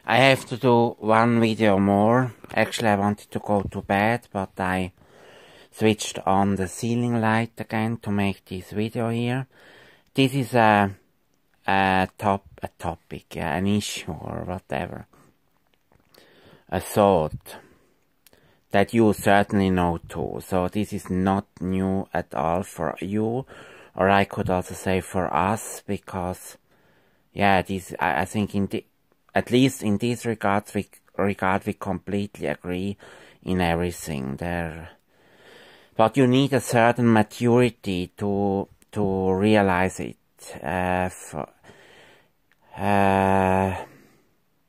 I have to do one video more. Actually, I wanted to go to bed, but I switched on the ceiling light again to make this video here. This is a topic, an issue or whatever. A thought that you certainly know too. So this is not new at all for you, or I could also say for us, because yeah, this I think at least in this regard we completely agree in everything there. But you need a certain maturity to realize it.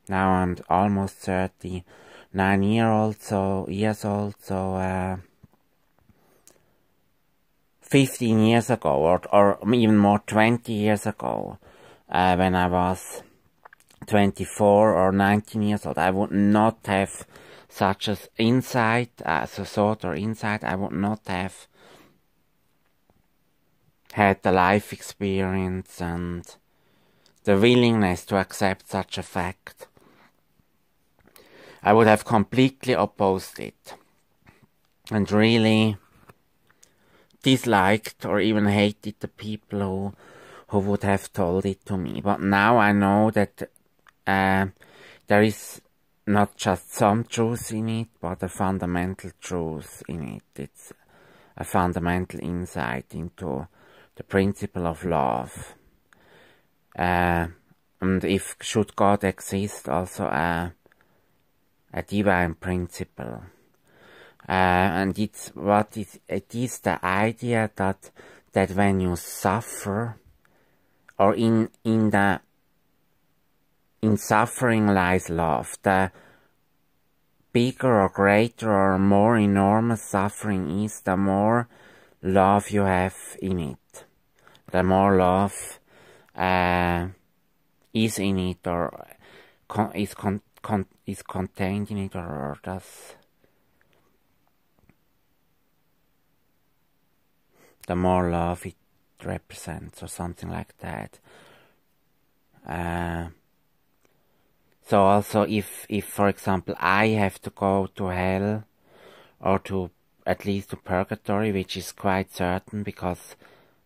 Now I'm almost 39 years old, so 15 years ago, or even more 20 years ago, when I was 24 or 19 years old, I would not have such as insight, as a thought or insight. I would not have had the life experience and the willingness to accept such a fact. I would have completely opposed it and really disliked or even hated the people who would have told it to me. But now I know that there is not just some truth in it, but a fundamental truth in it. It's a fundamental insight into the principle of love. And if should God exist, also a divine principle. And it is the idea that when you suffer, or in suffering lies love. The bigger or greater or more enormous suffering is, the more love you have in it. The more love is in it, or is contained in it, or does. The more love it represents, or something like that. So also if for example I have to go to hell, or to at least to purgatory, which is quite certain, because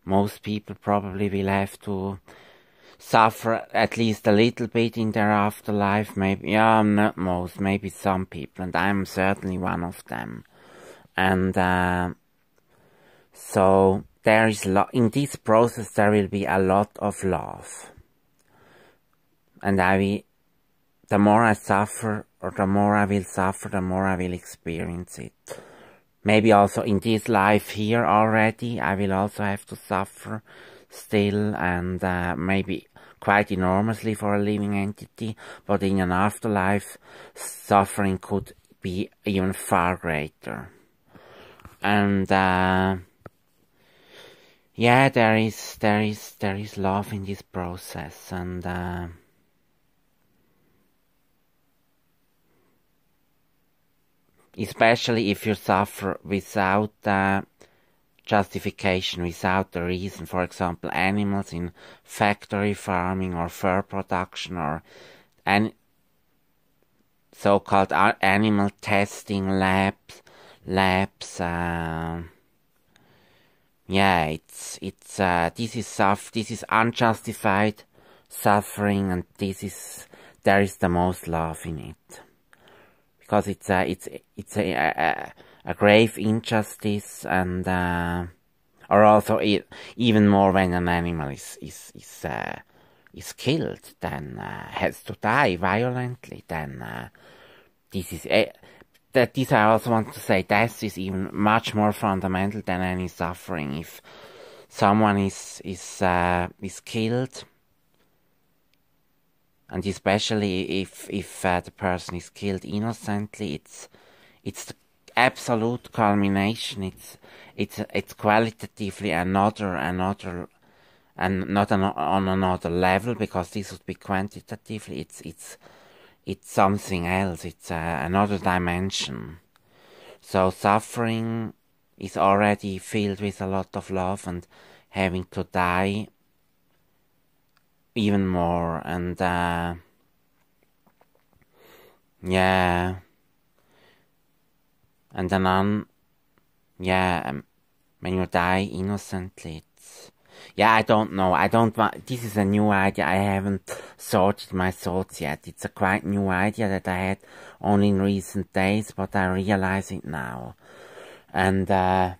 most people probably will have to suffer at least a little bit in their afterlife, maybe, yeah, not most, maybe some people, and I'm certainly one of them. And so there is in this process there will be a lot of love, and the more I suffer, or the more I will suffer, the more I will experience it. Maybe also in this life here already, I will also have to suffer still, and maybe quite enormously for a living entity, but in an afterlife, suffering could be even far greater. And yeah, there is love in this process, and especially if you suffer without justification, without a reason. For example, animals in factory farming or fur production, or so-called animal testing labs. Yeah, this is unjustified suffering, and there is the most love in it. Because it's a grave injustice, and or also even more when an animal is killed, then has to die violently. Then this I also want to say, death is even much more fundamental than any suffering. If someone is killed, and especially if the person is killed innocently, it's the absolute culmination. It's qualitatively another, and not on another level, because this would be quantitatively. It's something else. It's another dimension. So suffering is already filled with a lot of love, and having to die even more. And Yeah. And the nun, yeah, when you die innocently, yeah, I don't know. I don't want. This is a new idea. I haven't sorted my thoughts yet. It's a quite new idea that I had only in recent days, but I realize it now. And the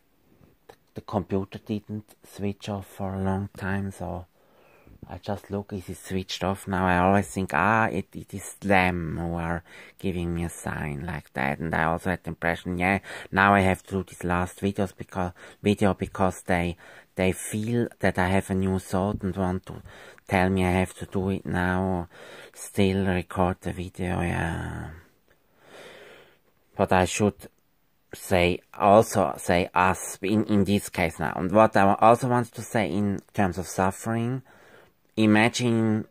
computer didn't switch off for a long time, so I just look. Is it switched off now? I always think, it is them who are giving me a sign like that. And I also had the impression, yeah, now I have to do this last video because they feel that I have a new thought and want to tell me I have to do it now, or still record the video, yeah. But I should also say us in this case now. And what I also wanted to say in terms of suffering, imagine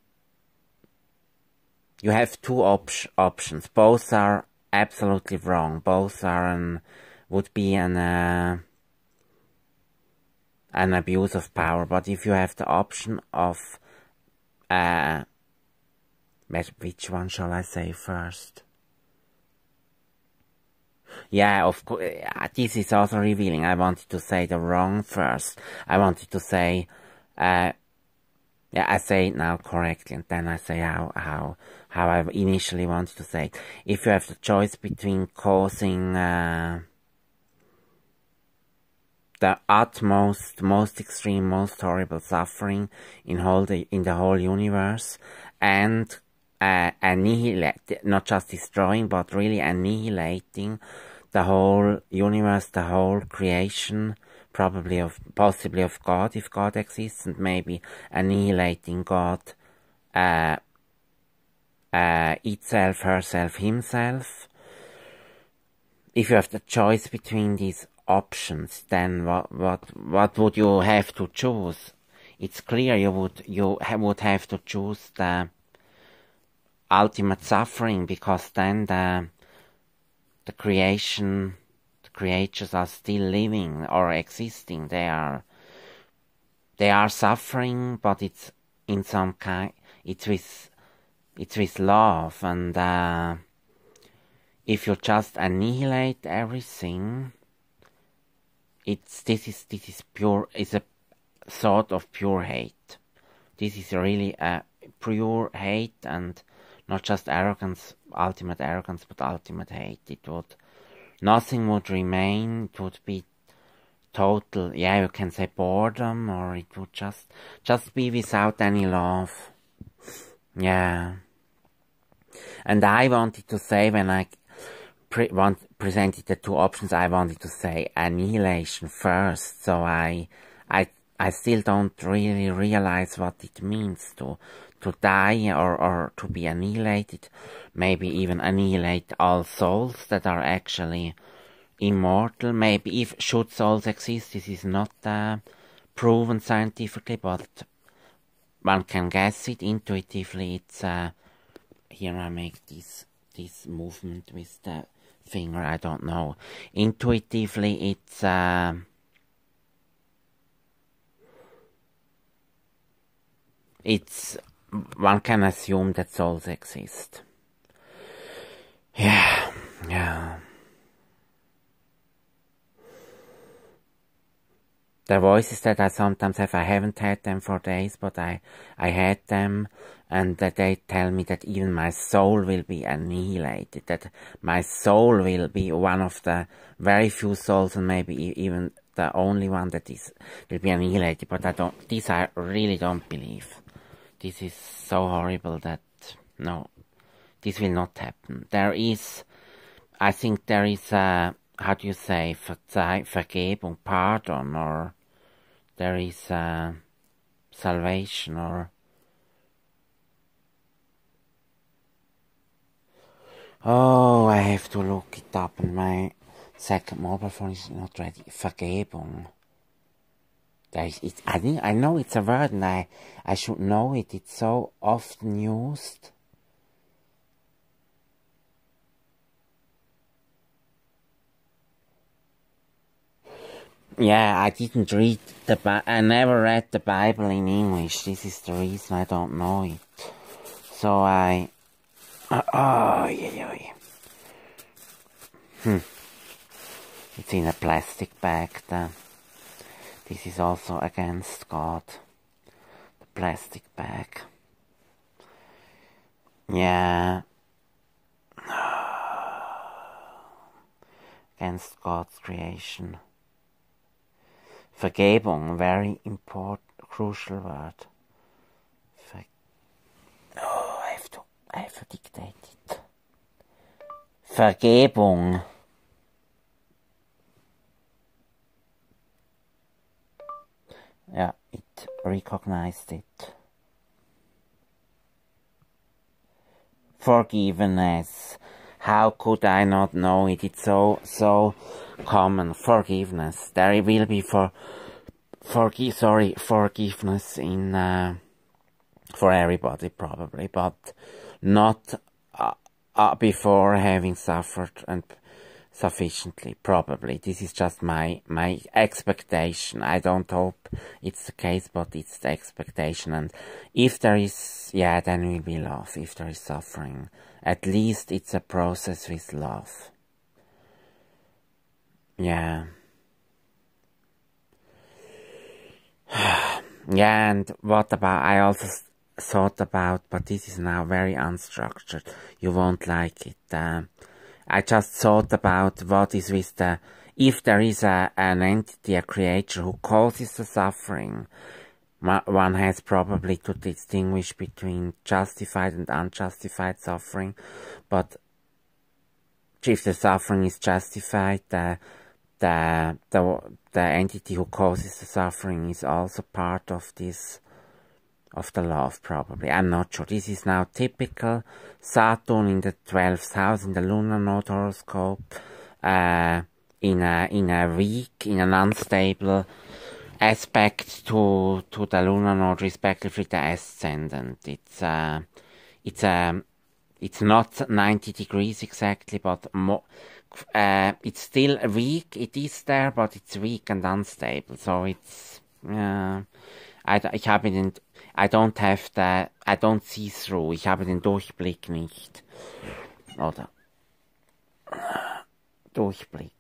you have two options. Both are absolutely wrong. Both are would be an abuse of power. But if you have the option of which one shall I say first? Yeah, of course. This is also revealing. I wanted to say the wrong first. I wanted to say, yeah, I say it now correctly, and then I say how I initially wanted to say it. If you have the choice between causing the utmost, most extreme, most horrible suffering in the whole universe, and annihilate, not just destroying, but really annihilating the whole universe, the whole creation, possibly of God, if God exists, and maybe annihilating God itself, herself, himself. If you have the choice between these options, then what would you have to choose? It's clear you would have to choose the ultimate suffering, because then the creatures are still living or existing. They are suffering, but it's in some kind. It's with love, and if you just annihilate everything, this is pure. It's a sort of pure hate. This is really a pure hate, and not just arrogance, ultimate arrogance, but ultimate hate. Nothing would remain. It would be total, yeah, you can say boredom, or it would just be without any love. Yeah. And I wanted to say, when I presented the two options, I wanted to say annihilation first. So I still don't really realize what it means to die or to be annihilated. Maybe even annihilate all souls that are actually immortal. Maybe should souls exist, this is not proven scientifically, but one can guess it intuitively. It's here I make this movement with the finger, I don't know. Intuitively it's one can assume that souls exist. Yeah. The voices that I sometimes have, I haven't had them for days, but I had them, and that they tell me that even my soul will be annihilated, that my soul will be one of the very few souls, and maybe even the only one that will be annihilated. But I really don't believe. This is so horrible that, no, this will not happen. I think there is how do you say, Vergebung, pardon, or there is salvation, or I have to look it up, and my second mobile phone is not ready. Vergebung. I know it's a word, and I should know it. It's so often used. Yeah, I didn't read I never read the Bible in English. This is the reason I don't know it. So yeah. It's in a plastic bag then. This is also against God. The plastic bag. Yeah. Against God's creation. Vergebung, very important, crucial word. I have to dictate it. Vergebung. Yeah, it recognized it. Forgiveness. How could I not know it? It's so common. Forgiveness. There will be forgiveness in for everybody probably, but not before having suffered and sufficiently, probably. This is just my expectation. I don't hope it's the case, but it's the expectation. And if there is, yeah, then we will love. If there is suffering, at least it's a process with love. Yeah. Yeah, and what about, I also thought about, but this is now very unstructured. You won't like it. I just thought about what is with the, if there is an entity, a creature who causes the suffering, one has probably to distinguish between justified and unjustified suffering, but if the suffering is justified, the entity who causes the suffering is also part of this, of the love, probably. I'm not sure. This is now typical. Saturn in the 12th house, in the lunar node horoscope, in a weak, in an unstable aspect to the lunar node, respectively the ascendant. It's not 90 degrees exactly, but it's still weak. It is there, but it's weak and unstable. So it's, I don't see through. Ich habe den Durchblick nicht. Oder? Durchblick.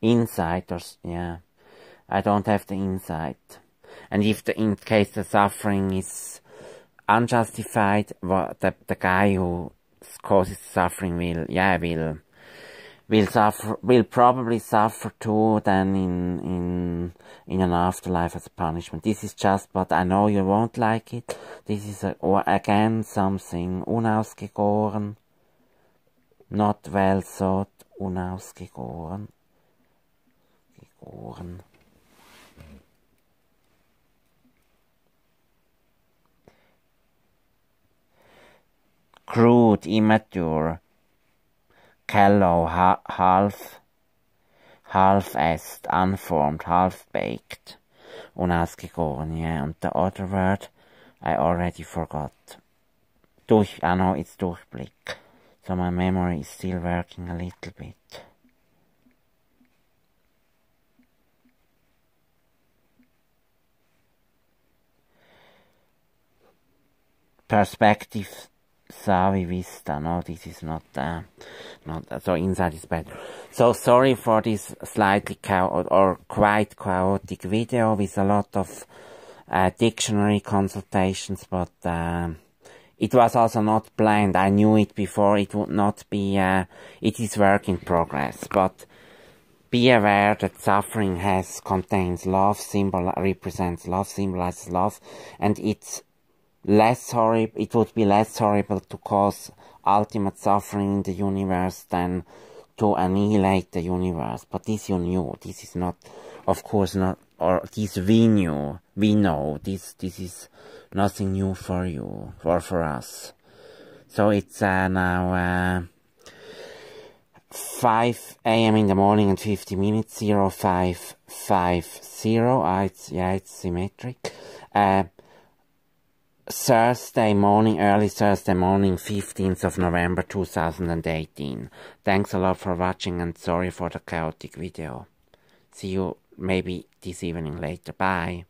Insiders, yeah. I don't have the insight. And if in case the suffering is unjustified, the guy who causes suffering will probably suffer too then in an afterlife as a punishment. This is just, but I know you won't like it. This is again something unausgegoren, not well thought, unausgegoren, gegoren. Crude, immature, callow, half-assed, unformed, half-baked, unausgegoren, yeah. And the other word I already forgot. I know it's Durchblick. So my memory is still working a little bit. Perspective. Savi Vista. No, this is not so inside is better. So sorry for this slightly quite chaotic video with a lot of dictionary consultations, but it was also not planned. I knew it before. It would not be, it is work in progress, but be aware that suffering contains love, represents love, symbolizes love, and it's less horrible. It would be less horrible to cause ultimate suffering in the universe than to annihilate the universe. But this you knew. This is not, of course not, or this we knew. We know. This is nothing new for you or for us. So it's now 5 a.m. in the morning and 50 minutes. 0550. It's symmetric. Thursday morning, early Thursday morning, 15th of November 2018. Thanks a lot for watching and sorry for the chaotic video. See you maybe this evening later. Bye.